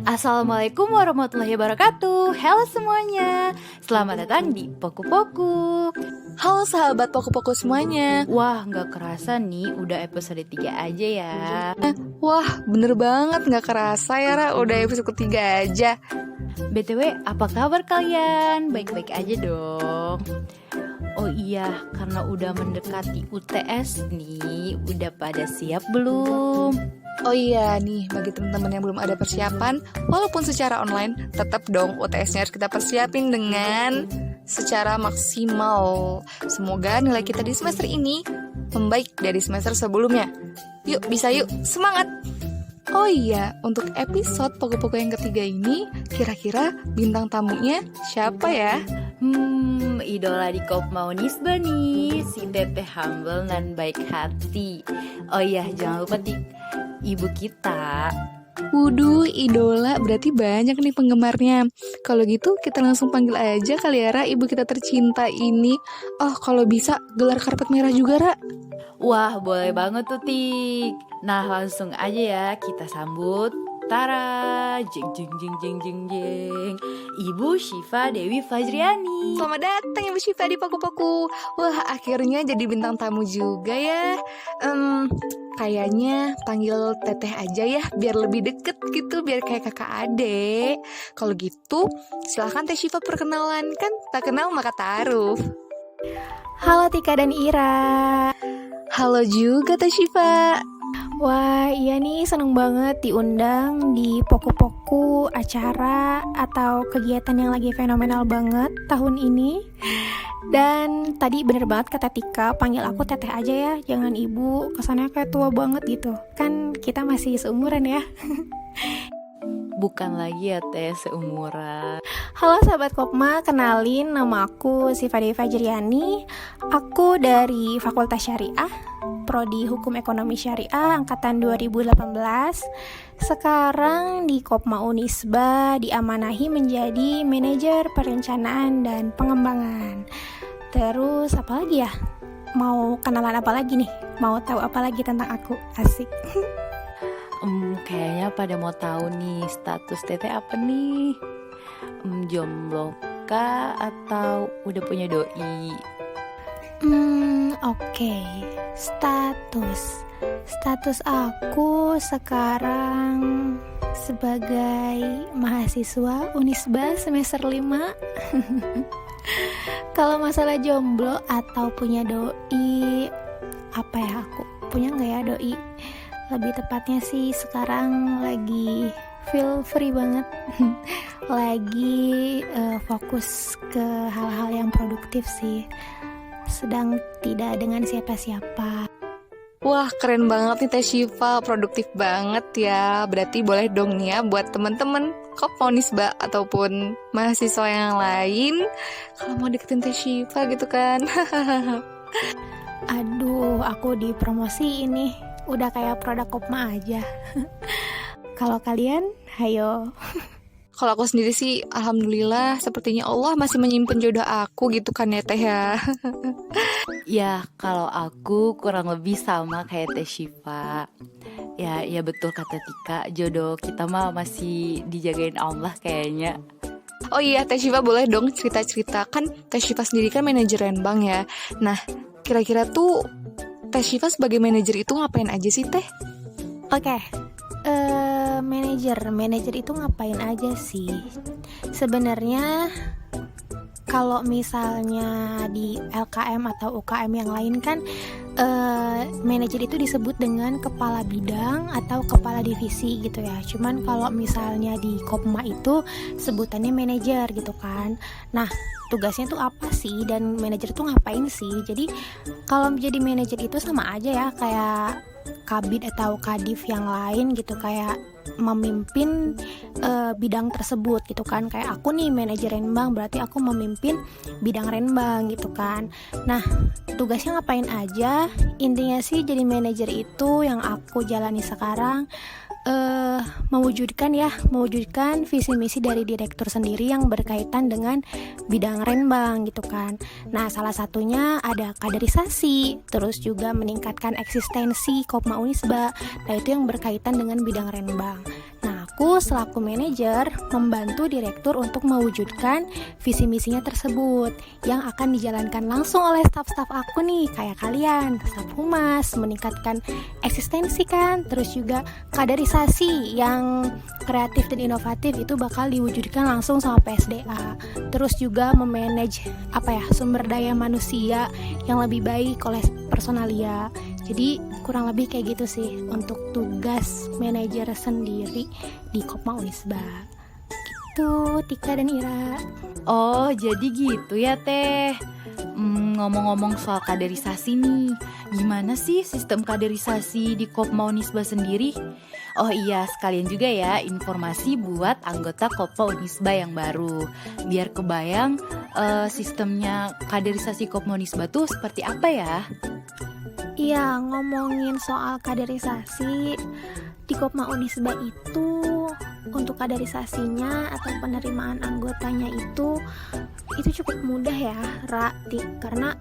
Assalamualaikum warahmatullahi wabarakatuh. Halo semuanya, selamat datang di Poku Poku. Halo sahabat Poku-Poku semuanya. Wah, gak kerasa nih udah episode 3 aja ya. Wah, bener banget, gak kerasa ya Ra, udah episode ketiga aja. BTW, apa kabar kalian? Baik-baik aja dong. Oh iya, karena udah mendekati UTS nih, udah pada siap belum? Oh iya nih, bagi teman-teman yang belum ada persiapan, walaupun secara online, tetap dong UTS-nya harus kita persiapin dengan secara maksimal. Semoga nilai kita di semester ini membaik dari semester sebelumnya. Yuk, bisa yuk, semangat! Oh iya, untuk episode Poku-Poku yang ketiga ini, kira-kira bintang tamunya siapa ya? Idola di Kopma Unisba nih, si Teteh humble dan baik hati. Oh iya, jangan lupa ibu kita. Wuduh, idola, berarti banyak nih penggemarnya. Kalau gitu kita langsung panggil aja kali ya Ra, ibu kita tercinta ini. Oh, kalau bisa gelar karpet merah juga Ra. Wah, boleh banget tuh Tik. Nah, langsung aja ya kita sambut. Tara, jeng jeng jeng jeng jeng jeng, Ibu Syifa Dewi Fajriani. Selamat datang Ibu Syifa di Poku-Poku. Wah, akhirnya jadi bintang tamu juga ya. Kayaknya panggil Teteh aja ya, biar lebih deket gitu, biar kayak kakak adek. Kalau gitu, silahkan Teh Syifa perkenalan, kan tak kenal maka taruh. Halo Tika dan Ira. Halo juga Teh Syifa. Wah, iya nih, seneng banget diundang di Poku-Poku acara atau kegiatan yang lagi fenomenal banget tahun ini. Dan tadi bener banget kata Tika, panggil aku Teteh aja ya, jangan ibu, kesannya kayak tua banget gitu. Kan kita masih seumuran ya. Bukan lagi ya Teh, seumuran. Halo sahabat Kopma, kenalin nama aku Syifa Dewi Fajriani. Aku dari Fakultas Syariah, Prodi Hukum Ekonomi Syariah angkatan 2018. Sekarang di Kopma Unisba diamanahi menjadi manajer perencanaan dan pengembangan. Terus apa lagi ya? Mau kenalan apa lagi nih? Mau tahu apa lagi tentang aku? Asik. Kayaknya pada mau tahu nih status Teteh apa nih? Jomblo kah atau udah punya doi? Oke. Status aku sekarang sebagai mahasiswa Unisba semester 5. Kalau masalah jomblo atau punya doi, apa ya, aku punya nggak ya doi? Lebih tepatnya sih sekarang lagi feel free banget. Lagi fokus ke hal-hal yang produktif sih. Sedang tidak dengan siapa-siapa. Wah, keren banget nih Teh Syifa, produktif banget ya. Berarti boleh dong nih ya buat temen-temen Kopma Unisba ataupun mahasiswa yang lain, kalau mau deketin Teh Syifa gitu kan. Aduh, aku dipromosi ini. Udah kayak produk Kopma aja. Kalau kalian, hayo. Kalau aku sendiri sih, alhamdulillah, sepertinya Allah masih menyimpan jodoh aku gitu kan ya Teh ya. Ya, kalau aku kurang lebih sama kayak Teh Syifa. Ya betul kata Tika, jodoh kita mah masih dijagain Allah kayaknya. Oh iya, Teh Syifa boleh dong cerita-cerita, kan Teh Syifa sendiri kan manajer Renbang ya. Nah, kira-kira tuh Teh Syifa sebagai manajer itu ngapain aja sih Teh? Oke. Manajer itu ngapain aja sih? Sebenarnya kalau misalnya di LKM atau UKM yang lain kan manajer itu disebut dengan kepala bidang atau kepala divisi gitu ya. Cuman kalau misalnya di Kopma itu sebutannya manajer gitu kan. Nah, tugasnya tuh apa sih dan manajer tuh ngapain sih? Jadi kalau menjadi manajer itu sama aja ya kayak kabid atau kadif yang lain gitu, kayak memimpin bidang tersebut gitu kan. Kayak aku nih manajer Renbang, berarti aku memimpin bidang Renbang gitu kan. Nah, tugasnya ngapain aja? Intinya sih jadi manajer itu yang aku jalani sekarang mewujudkan visi misi dari direktur sendiri yang berkaitan dengan bidang Renbang gitu kan. Nah, salah satunya ada kaderisasi, terus juga meningkatkan eksistensi Kopma Unisba. Nah, itu yang berkaitan dengan bidang renbang. Nah, aku selaku manajer membantu direktur untuk mewujudkan visi misinya tersebut yang akan dijalankan langsung oleh staf-staf aku nih, kayak kalian, staf humas, meningkatkan eksistensi kan, terus juga kaderisasi yang kreatif dan inovatif itu bakal diwujudkan langsung sama PSDA. Terus juga memanage sumber daya manusia yang lebih baik oleh personalia. Jadi kurang lebih kayak gitu sih untuk tugas manajer sendiri di Kopma Unisba. Gitu, Tika dan Ira. Oh, jadi gitu ya Teh. Ngomong-ngomong soal kaderisasi nih, gimana sih sistem kaderisasi di Kopma Unisba sendiri? Oh iya, sekalian juga ya informasi buat anggota Kopma Unisba yang baru. Biar kebayang sistemnya kaderisasi Kopma Unisba tuh seperti apa ya? Iya, ngomongin soal kaderisasi di Kopma Unisba itu, untuk kaderisasinya atau penerimaan anggotanya itu cukup mudah ya, Tik, karena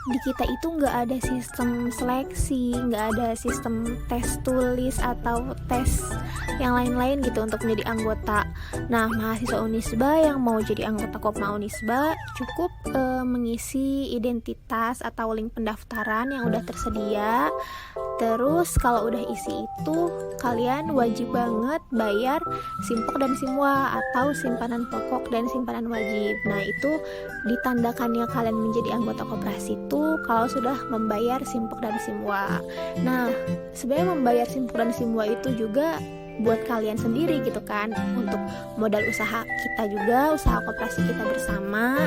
di kita itu nggak ada sistem seleksi, nggak ada sistem tes tulis atau tes yang lain-lain gitu untuk menjadi anggota. Nah, mahasiswa Unisba yang mau jadi anggota Kopma Unisba cukup mengisi identitas atau link pendaftaran yang udah tersedia. Terus kalau udah isi itu, kalian wajib banget bayar simpok dan simwa atau simpanan pokok dan simpanan wajib. Nah, itu ditandakannya kalian menjadi anggota koperasi itu kalau sudah membayar simpok dan simwa. Nah, sebenarnya membayar simpok dan simwa itu juga buat kalian sendiri gitu kan, untuk modal usaha kita juga, usaha koperasi kita bersama.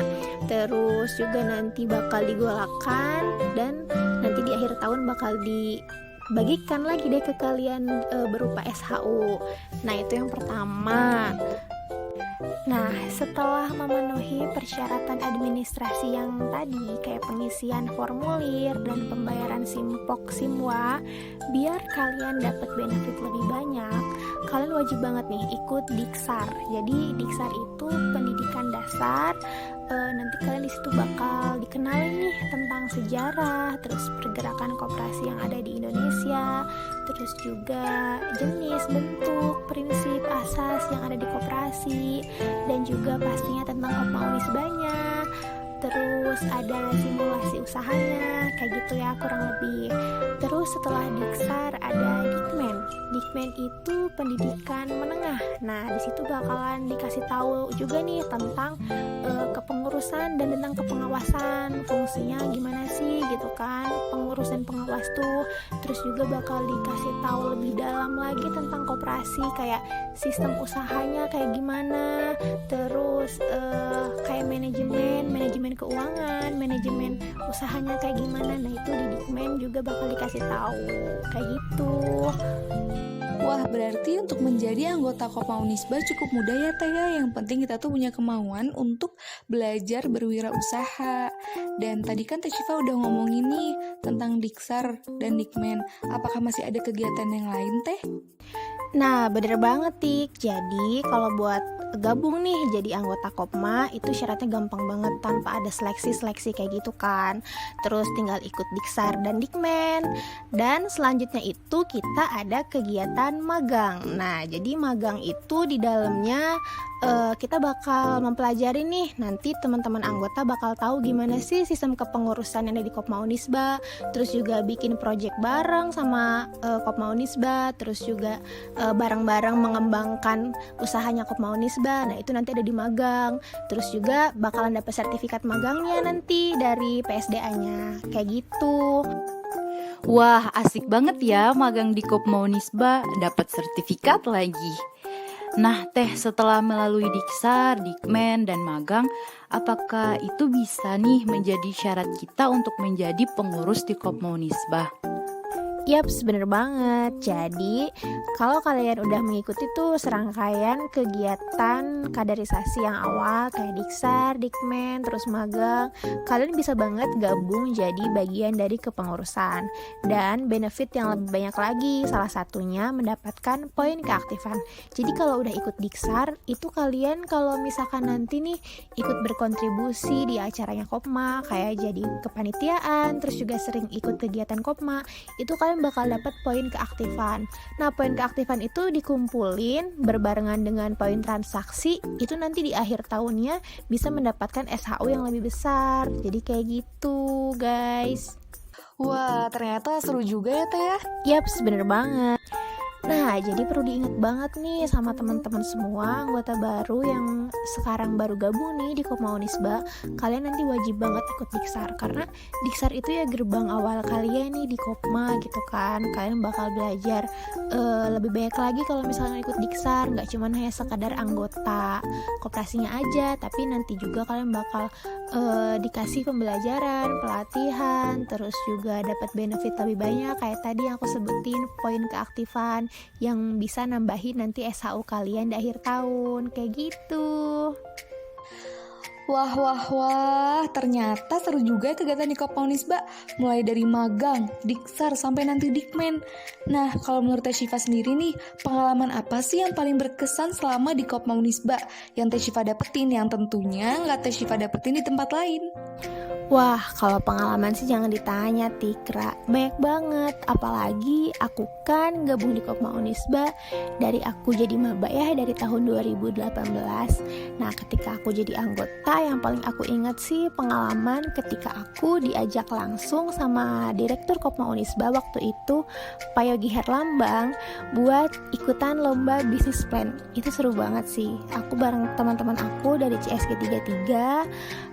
Terus juga nanti bakal digolakan dan nanti di akhir tahun bakal dibagikan lagi deh ke kalian berupa SHU. Nah, itu yang pertama. Nah, setelah memenuhi persyaratan administrasi yang tadi, kayak pengisian formulir dan pembayaran simpok simwa, biar kalian dapat benefit lebih banyak, kalian wajib banget nih ikut Diksar. Jadi Diksar itu pendidikan dasar. Nanti kalian di situ bakal dikenalin nih tentang sejarah, terus pergerakan koperasi yang ada di Indonesia, terus juga jenis, bentuk, prinsip, asas yang ada di koperasi, dan juga pastinya tentang Kopma Unisbanya. Terus ada simulasi usahanya, kayak gitu ya kurang lebih. Terus setelah Diksar ada Dikmen. Dikmen itu pendidikan menengah. Nah, di situ bakalan dikasih tahu juga nih tentang kepengurusan dan tentang kepengawasan, fungsinya gimana sih gitu kan, pengurusan pengawas tuh. Terus juga bakal dikasih tahu lebih dalam lagi tentang koperasi, kayak sistem usahanya kayak gimana, terus kayak manajemen keuangan, manajemen usahanya kayak gimana. Nah, itu di Dikmen juga bakal dikasih tahu kayak gitu. Wah, berarti untuk menjadi anggota Kopma Unisba cukup mudah ya Teh ya. Yang penting kita tuh punya kemauan untuk belajar berwirausaha. Dan tadi kan Teh Syifa udah ngomongin nih tentang Diksar dan Dikmen. Apakah masih ada kegiatan yang lain Teh? Nah, bener banget Tik. Jadi kalau buat gabung nih jadi anggota Kopma itu syaratnya gampang banget, tanpa ada seleksi kayak gitu kan. Terus tinggal ikut Diksar dan Dikmen. Dan selanjutnya itu kita ada kegiatan magang. Nah, jadi magang itu di dalamnya kita bakal mempelajari nih, nanti teman-teman anggota bakal tahu gimana sih sistem kepengurusan yang ada di Kopma Unisba. Terus juga bikin project bareng sama Kopma Unisba. Terus juga bareng-bareng mengembangkan usahanya Kopma Unisba. Nah, itu nanti ada di magang. Terus juga bakalan dapat sertifikat magangnya nanti dari PSDA-nya. Kayak gitu. Wah, asik banget ya magang di Kopma Unisba, dapat sertifikat lagi. Nah, Teh, setelah melalui Diksar, Dikmen, dan magang, apakah itu bisa nih menjadi syarat kita untuk menjadi pengurus di Kopma Unisba? Yaps, bener banget. Jadi, kalau kalian udah mengikuti tuh serangkaian kegiatan kaderisasi yang awal kayak Diksar, Dikmen, terus magang, kalian bisa banget gabung jadi bagian dari kepengurusan. Dan benefit yang lebih banyak lagi, salah satunya mendapatkan poin keaktifan. Jadi kalau udah ikut Diksar, itu kalian kalau misalkan nanti nih ikut berkontribusi di acaranya Kopma, kayak jadi kepanitiaan, terus juga sering ikut kegiatan Kopma, itu kalian bakal dapat poin keaktifan. Nah, poin keaktifan itu dikumpulin berbarengan dengan poin transaksi, itu nanti di akhir tahunnya bisa mendapatkan SHU yang lebih besar. Jadi kayak gitu, guys. Wah, ternyata seru juga ya Teh ya. Yaps, bener banget. Nah, jadi perlu diingat banget nih sama teman-teman semua anggota baru yang sekarang baru gabung nih di Kopma Unisba. Kalian nanti wajib banget ikut Diksar, karena Diksar itu ya gerbang awal kalian nih di Kopma gitu kan. Kalian bakal belajar lebih banyak lagi kalau misalnya ikut Diksar, nggak cuma hanya sekadar anggota koperasinya aja, tapi nanti juga kalian bakal dikasih pembelajaran, pelatihan, terus juga dapat benefit lebih banyak kayak tadi yang aku sebutin, poin keaktifan yang bisa nambahin nanti SHU kalian di akhir tahun, kayak gitu. Wah, ternyata seru juga ya kegiatan di Kopma Unisba, mulai dari magang, Diksar, sampai nanti Dikmen. Nah, kalau menurut Teh Syifa sendiri nih, pengalaman apa sih yang paling berkesan selama di Kopma Unisba yang Teh Syifa dapetin, yang tentunya nggak Teh Syifa dapetin di tempat lain? Wah, kalau pengalaman sih jangan ditanya, Tikra. Banyak banget, apalagi aku kan gabung di Kopma Unisba dari aku jadi maba ya, dari tahun 2018. Nah, ketika aku jadi anggota, yang paling aku ingat sih pengalaman ketika aku diajak langsung sama Direktur Kopma Unisba waktu itu, Pak Yogi Herlambang, buat ikutan lomba bisnis plan. Itu seru banget sih. Aku bareng teman-teman aku dari CSG 33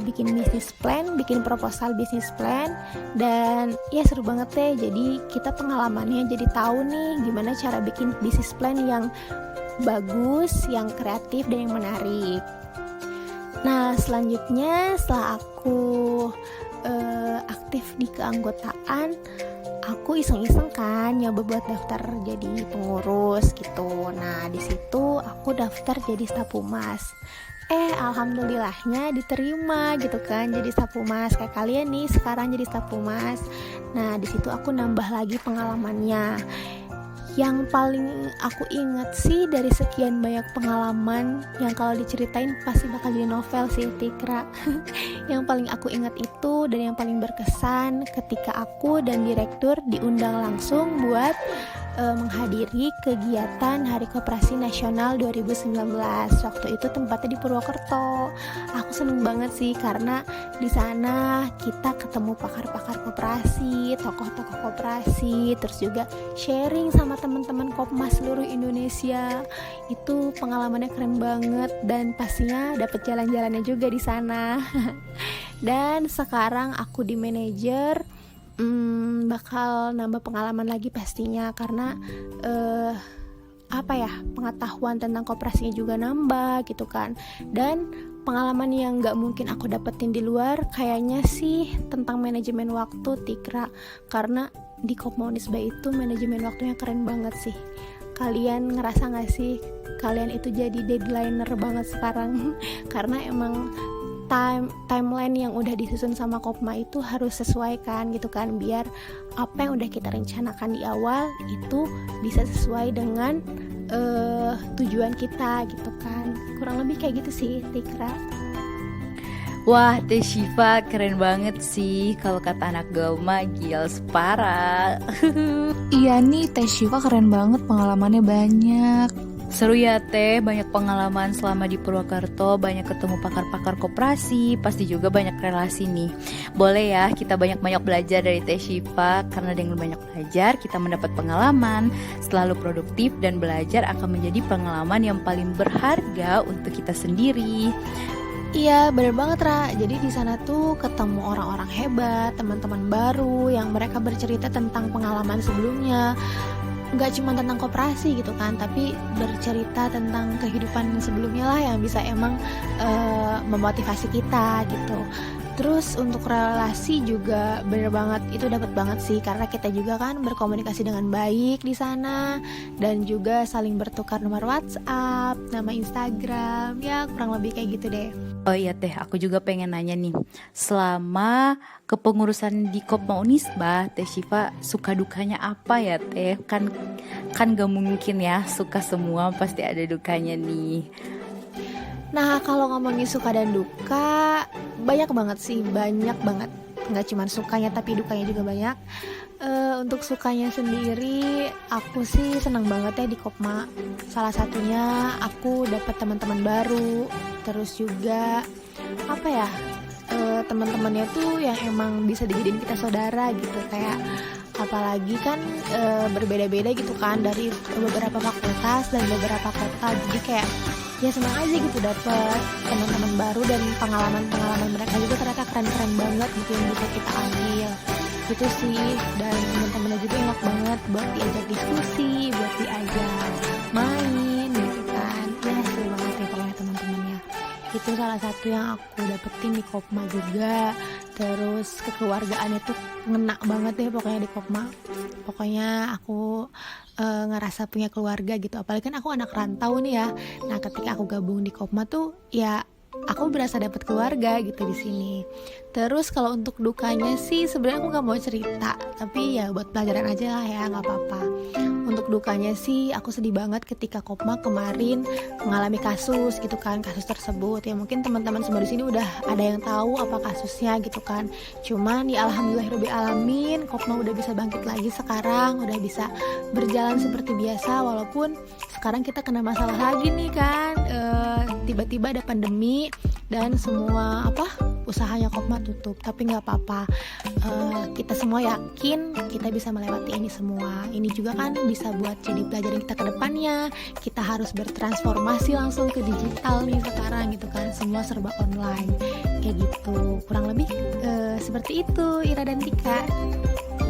bikin bisnis plan, bikin proposal bisnis plan, dan ya seru banget deh. Jadi kita pengalamannya jadi tahu nih gimana cara bikin bisnis plan yang bagus, yang kreatif dan yang menarik. Nah, selanjutnya setelah aku aktif di keanggotaan, aku iseng-iseng kan nyoba buat daftar jadi pengurus gitu. Nah, di situ aku daftar jadi staf humas. Alhamdulillahnya diterima gitu kan jadi staf humas kayak kalian nih sekarang jadi staf humas. Nah, di situ aku nambah lagi pengalamannya. Yang paling aku ingat sih dari sekian banyak pengalaman yang kalau diceritain pasti bakal jadi novel sih, Tikra. Yang paling aku ingat itu dan yang paling berkesan ketika aku dan direktur diundang langsung buat menghadiri kegiatan Hari Koperasi Nasional 2019. Waktu itu tempatnya di Purwokerto. Aku seneng banget sih karena di sana kita ketemu pakar-pakar koperasi, tokoh-tokoh koperasi, terus juga sharing sama teman-teman Kopma seluruh Indonesia. Itu pengalamannya keren banget dan pastinya dapat jalan-jalannya juga di sana. Dan sekarang aku di manajer, bakal nambah pengalaman lagi pastinya karena pengetahuan tentang koperasinya juga nambah gitu kan. Dan pengalaman yang gak mungkin aku dapetin di luar kayaknya sih tentang manajemen waktu, Tikra, karena di Kopma Unisba itu manajemen waktunya keren banget sih. Kalian ngerasa gak sih kalian itu jadi deadlineer banget sekarang? Karena emang timeline yang udah disusun sama Kopma itu harus sesuaikan gitu kan, biar apa yang udah kita rencanakan di awal itu bisa sesuai dengan tujuan kita gitu kan. Kurang lebih kayak gitu sih, Tikra. Wah, Teh Syifa keren banget sih. Kalau kata anak Gauma, gils parah. Iya nih, Teh Syifa keren banget, pengalamannya banyak. Seru ya Teh, banyak pengalaman selama di Purwokerto, banyak ketemu pakar-pakar koperasi, pasti juga banyak relasi nih. Boleh ya kita banyak-banyak belajar dari Teh Syifa, karena dengan banyak belajar kita mendapat pengalaman, selalu produktif dan belajar akan menjadi pengalaman yang paling berharga untuk kita sendiri. Iya, bener banget Ra. Jadi di sana tuh ketemu orang-orang hebat, teman-teman baru yang mereka bercerita tentang pengalaman sebelumnya. Gak cuma tentang koperasi gitu kan, tapi bercerita tentang kehidupan sebelumnya lah yang bisa emang memotivasi kita gitu. Terus untuk relasi juga bener banget, itu dapat banget sih karena kita juga kan berkomunikasi dengan baik di sana dan juga saling bertukar nomor WhatsApp, nama Instagram, ya kurang lebih kayak gitu deh. Oh iya Teh, aku juga pengen nanya nih. Selama kepengurusan di Kopma Unisba, Teh Syifa suka dukanya apa ya Teh? Kan gak mungkin ya suka semua, pasti ada dukanya nih. Nah, kalau ngomongin suka dan duka, banyak banget sih, banyak banget. Nggak cuma sukanya, tapi dukanya juga banyak. Untuk sukanya sendiri, aku sih senang banget ya di Kopma. Salah satunya aku dapat teman-teman baru, terus juga apa ya, teman-temannya tuh yang emang bisa dijadiin kita saudara gitu, kayak apalagi kan berbeda-beda gitu kan dari beberapa fakultas dan beberapa kota, jadi kayak ya senang aja gitu dapet teman-teman baru dan pengalaman-pengalaman mereka juga ternyata keren-keren banget gitu yang bisa kita ambil gitu sih. Dan teman-temannya juga enak banget buat diajak diskusi, buat diajak main gitu kan, ya seru banget ya pokoknya teman-temannya. Itu salah satu yang aku dapetin di Kopma juga. Terus kekeluargaannya tuh ngena banget deh pokoknya di Kopma. Pokoknya aku ngerasa punya keluarga gitu. Apalagi kan aku anak rantau nih ya. Nah, ketika aku gabung di Kopma tuh ya aku berasa dapet keluarga gitu di sini. Terus kalau untuk dukanya sih sebenarnya aku nggak mau cerita, tapi ya buat pelajaran aja lah ya, nggak apa-apa. Untuk dukanya sih aku sedih banget ketika Kopma kemarin mengalami kasus gitu kan, kasus tersebut ya mungkin teman-teman semua di sini udah ada yang tahu apa kasusnya gitu kan. Cuman ya alhamdulillahirabbil alamin Kopma udah bisa bangkit lagi sekarang, udah bisa berjalan seperti biasa walaupun sekarang kita kena masalah lagi nih kan, tiba-tiba ada pandemi dan semua usahanya Kopma tutup, tapi nggak apa-apa. Kita semua yakin kita bisa melewati ini semua. Ini juga kan bisa buat jadi pelajaran kita ke depannya. Kita harus bertransformasi langsung ke digital nih sekarang gitu kan, semua serba online kayak gitu. Kurang lebih seperti itu Ira dan Tika.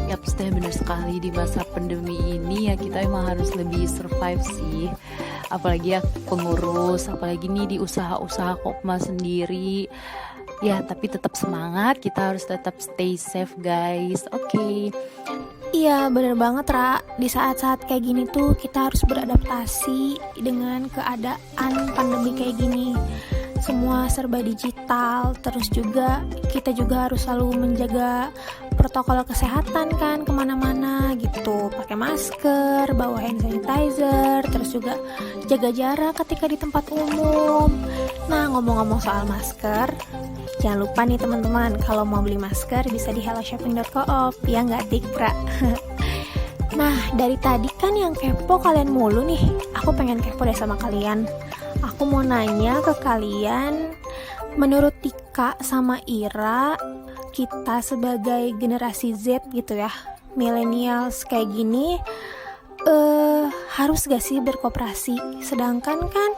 Yap, Teh, bener sekali. Di masa pandemi ini ya kita emang harus lebih survive sih. Apalagi ya pengurus, apalagi nih di usaha-usaha Kopma sendiri. Ya, tapi tetap semangat, kita harus tetap stay safe guys. Oke. Iya bener banget Ra, di saat-saat kayak gini tuh kita harus beradaptasi dengan keadaan pandemi kayak gini. Semua serba digital, terus juga kita juga harus selalu menjaga protokol kesehatan kan kemana-mana gitu, pakai masker, bawa hand sanitizer, terus juga jaga jarak ketika di tempat umum. Nah, ngomong-ngomong soal masker, jangan lupa nih teman-teman, kalau mau beli masker bisa di helloshopping.coop, ya nggak Tikra? Nah, dari tadi kan yang kepo kalian mulu nih, aku pengen kepo deh sama kalian. Aku mau nanya ke kalian, menurut Tika sama Ira, kita sebagai generasi Z gitu ya, millennials kayak gini, harus gak sih berkoperasi? Sedangkan kan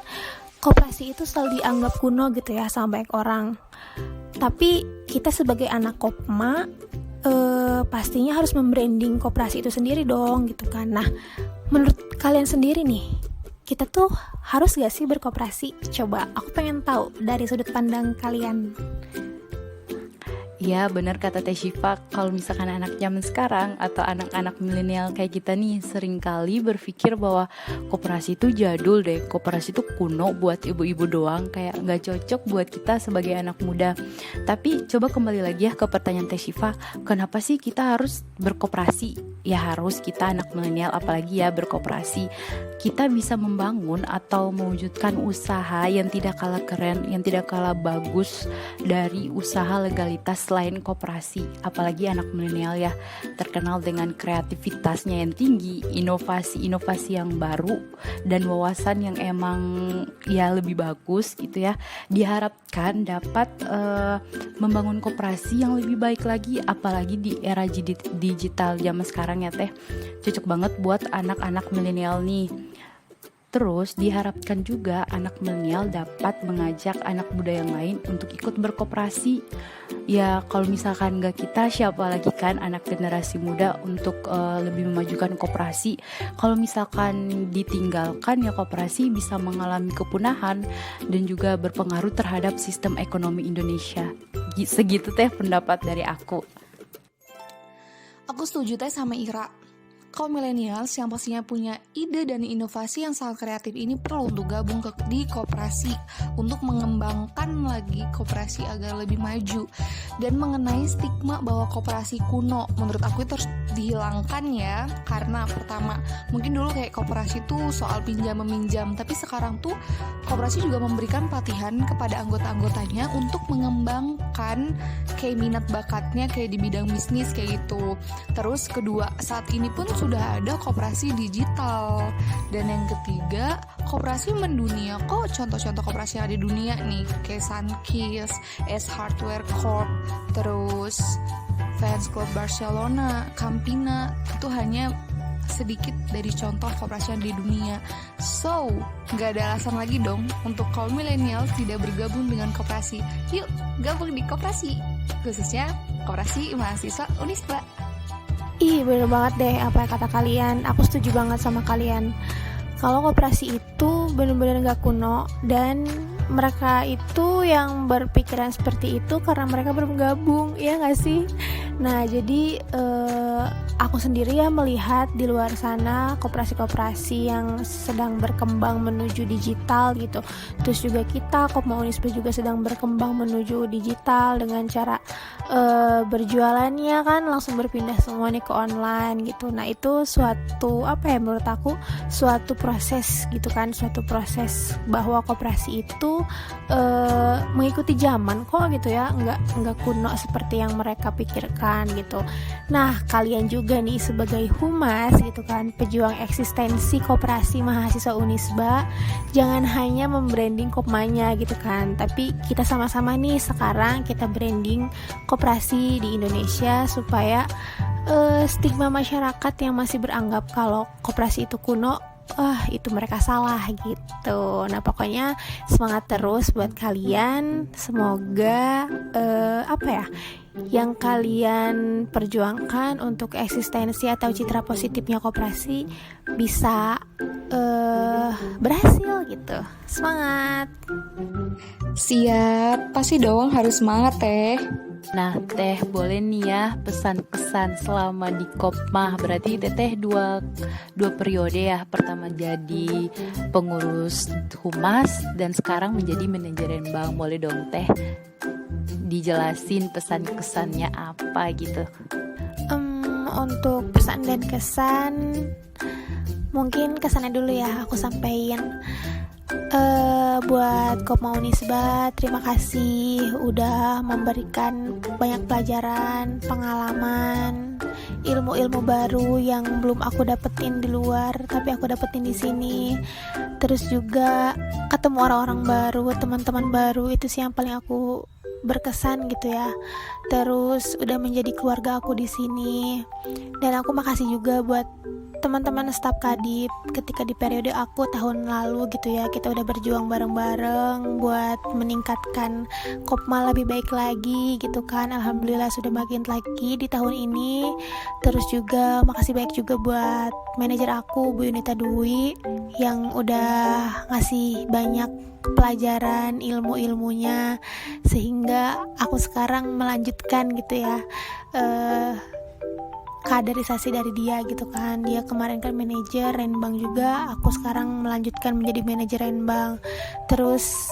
koperasi itu selalu dianggap kuno gitu ya sama banyak orang. Tapi kita sebagai anak Kopma pastinya harus membranding koperasi itu sendiri dong gitu kan. Nah, menurut kalian sendiri nih, kita tuh harus gak sih berkoperasi? Coba aku pengen tahu dari sudut pandang kalian. Ya benar kata Teh Syifa, kalau misalkan anak zaman sekarang atau anak-anak milenial kayak kita nih seringkali berpikir bahwa koperasi itu jadul deh, koperasi itu kuno buat ibu-ibu doang, kayak nggak cocok buat kita sebagai anak muda. Tapi coba kembali lagi ya ke pertanyaan Teh Syifa, kenapa sih kita harus berkoperasi? Ya harus, kita anak milenial apalagi ya berkoperasi. Kita bisa membangun atau mewujudkan usaha yang tidak kalah keren, yang tidak kalah bagus dari usaha legalitas selain koperasi. Apalagi anak milenial ya, terkenal dengan kreativitasnya yang tinggi, inovasi-inovasi yang baru, dan wawasan yang emang ya lebih bagus gitu ya. Diharapkan dapat membangun koperasi yang lebih baik lagi, apalagi di era digital zaman sekarang ya Teh. Cocok banget buat anak-anak milenial nih. Terus diharapkan juga anak milenial dapat mengajak anak muda yang lain untuk ikut berkoperasi. Ya kalau misalkan gak kita, siapa lagi kan anak generasi muda untuk lebih memajukan koperasi. Kalau misalkan ditinggalkan ya koperasi bisa mengalami kepunahan dan juga berpengaruh terhadap sistem ekonomi Indonesia segitu teh pendapat dari aku. Aku setuju teh sama Ira. Kaum millennials yang pastinya punya ide dan inovasi yang sangat kreatif ini perlu untuk gabung di koperasi untuk mengembangkan lagi koperasi agar lebih maju. Dan mengenai stigma bahwa koperasi kuno, menurut aku itu harus dihilangkan ya. Karena pertama, mungkin dulu kayak koperasi tuh soal pinjam meminjam, tapi sekarang tuh koperasi juga memberikan pelatihan kepada anggota-anggotanya untuk mengembangkan kayak minat bakatnya kayak di bidang bisnis kayak gitu. Terus kedua, saat ini pun sudah ada koperasi digital. Dan yang ketiga, koperasi mendunia kok. Contoh-contoh koperasi yang ada di dunia nih, kayak Sunkiss, S Hardware Corp, terus Fans Club Barcelona, Campina. Itu hanya sedikit dari contoh koperasi yang di dunia. So, gak ada alasan lagi dong untuk kaum milenial tidak bergabung dengan koperasi. Yuk, gabung di koperasi, khususnya koperasi mahasiswa Unisba. Ih, bener banget deh apa yang kata kalian. Aku setuju banget sama kalian. Kalau koperasi itu bener-bener gak kuno, dan mereka itu yang berpikiran seperti itu karena mereka bergabung, ya gak sih? Nah, jadi aku sendiri ya melihat di luar sana koperasi-koperasi yang sedang berkembang menuju digital gitu. Terus juga kita Kopma Unisba juga sedang berkembang menuju digital dengan cara berjualannya kan langsung berpindah semua nih ke online gitu. Nah, itu suatu menurut aku suatu proses gitu kan, suatu proses bahwa koperasi itu mengikuti zaman kok gitu ya, nggak kuno seperti yang mereka pikirkan gitu. Nah, kalian juga nih sebagai humas gitu kan, pejuang eksistensi koperasi mahasiswa Unisba, jangan hanya membranding Kopmanya gitu kan, tapi kita sama-sama nih sekarang kita branding koperasi di Indonesia supaya stigma masyarakat yang masih beranggap kalau koperasi itu kuno, itu mereka salah gitu. Nah, pokoknya semangat terus buat kalian. Semoga yang kalian perjuangkan untuk eksistensi atau citra positifnya koperasi bisa berhasil gitu. Semangat. Siap, pasti dong harus semangat teh. Nah, teh boleh nih ya pesan-pesan selama di Kopmah. Berarti teteh dua periode ya. Pertama jadi pengurus humas dan sekarang menjadi manajer bank. Boleh dong teh dijelasin pesan-kesannya apa gitu. Untuk pesan dan kesan, mungkin kesannya dulu ya aku sampaikan. Buat Kopma Unisba, terima kasih udah memberikan banyak pelajaran, pengalaman, ilmu-ilmu baru yang belum aku dapetin di luar, tapi aku dapetin di sini. Terus juga ketemu orang-orang baru, teman-teman baru, itu sih yang paling aku berkesan gitu ya. Terus udah menjadi keluarga aku di sini. Dan aku makasih juga buat teman-teman staf Kadip ketika di periode aku tahun lalu gitu ya, kita udah berjuang bareng-bareng buat meningkatkan Kopma lebih baik lagi gitu kan. Alhamdulillah sudah makin lagi di tahun ini. Terus juga makasih baik juga buat manajer aku Bu Yunita Dwi yang udah ngasih banyak pelajaran ilmu-ilmunya sehingga aku sekarang melanjutkan gitu ya kaderisasi dari dia gitu kan. Dia kemarin kan manajer Renbang juga, aku sekarang melanjutkan menjadi manajer Renbang. Terus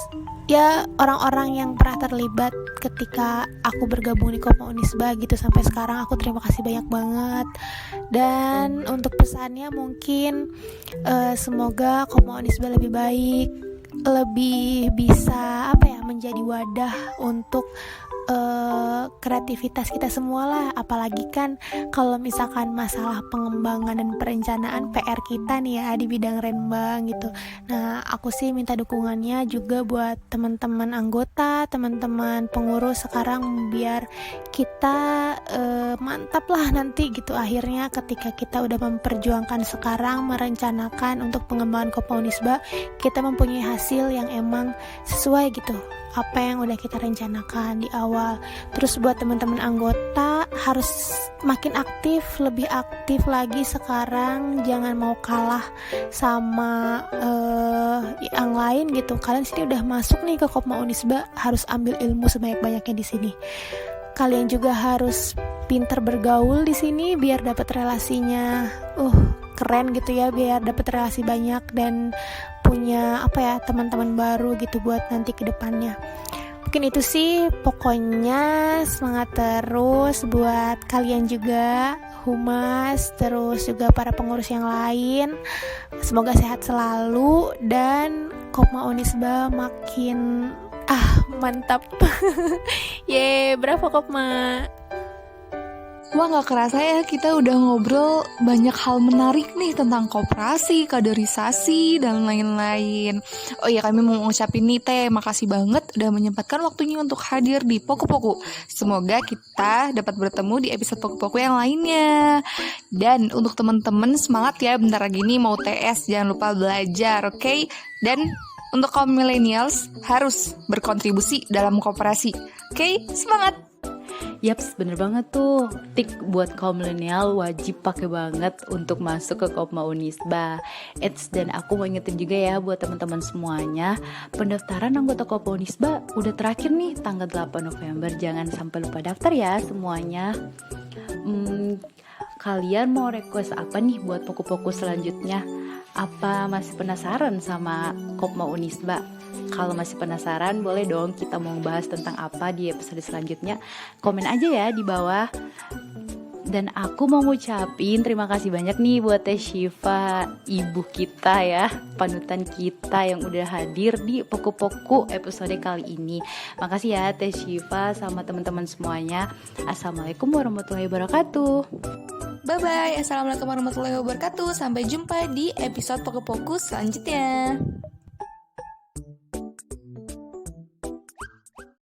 ya orang-orang yang pernah terlibat ketika aku bergabung di Kopma Unisba gitu sampai sekarang, aku terima kasih banyak banget. Dan untuk pesannya mungkin semoga Kopma Unisba lebih baik, lebih bisa menjadi wadah untuk kreativitas kita semua lah. Apalagi kan kalau misalkan masalah pengembangan dan perencanaan PR kita nih ya di bidang Renbang gitu. Nah, aku sih minta dukungannya juga buat teman-teman anggota, teman-teman pengurus sekarang, biar kita mantap lah nanti gitu akhirnya ketika kita udah memperjuangkan sekarang, merencanakan untuk pengembangan Kopma Unisba, kita mempunyai hasil yang emang sesuai gitu apa yang udah kita rencanakan di awal. Terus buat teman-teman anggota harus makin aktif, lebih aktif lagi sekarang, jangan mau kalah sama yang lain gitu. Kalian sini udah masuk nih ke Kopma Unisba, harus ambil ilmu sebanyak-banyaknya di sini. Kalian juga harus pintar bergaul di sini biar dapat relasinya keren gitu ya, biar dapat relasi banyak dan punya teman-teman baru gitu buat nanti ke depannya. Mungkin itu sih, pokoknya semangat terus buat kalian juga, humas, terus juga para pengurus yang lain. Semoga sehat selalu dan Kopma Unisba makin mantap. Berapa Kopma? Wah, gak kerasa ya kita udah ngobrol banyak hal menarik nih tentang koperasi, kaderisasi, dan lain-lain. Oh iya, kami mau ngucapin nih Teh, makasih banget udah menyempatkan waktunya untuk hadir di Poku-Poku. Semoga kita dapat bertemu di episode Poku-Poku yang lainnya. Dan untuk teman-teman semangat ya, bentar lagi nih mau TS, jangan lupa belajar, oke? Dan untuk kaum millennials harus berkontribusi dalam koperasi. Oke, semangat! Yaps, bener banget tuh. Tik, buat kaum milenial wajib pakai banget untuk masuk ke Kopma Unisba. Dan aku mau ingetin juga ya buat teman-teman semuanya, pendaftaran anggota Kopma Unisba udah terakhir nih tanggal 8 November. Jangan sampai lupa daftar ya semuanya. Kalian mau request apa nih buat Poku-Poku selanjutnya? Apa masih penasaran sama Kopma Unisba? Kalau masih penasaran, boleh dong kita mau bahas tentang apa di episode selanjutnya. Komen aja ya di bawah. Dan aku mau ngucapin terima kasih banyak nih buat Teh Syifa, ibu kita ya, panutan kita yang udah hadir di Poku-Poku episode kali ini. Makasih ya Teh Syifa sama teman-teman semuanya. Assalamualaikum warahmatullahi wabarakatuh. Bye-bye, assalamualaikum warahmatullahi wabarakatuh. Sampai jumpa di episode Poku-Poku selanjutnya.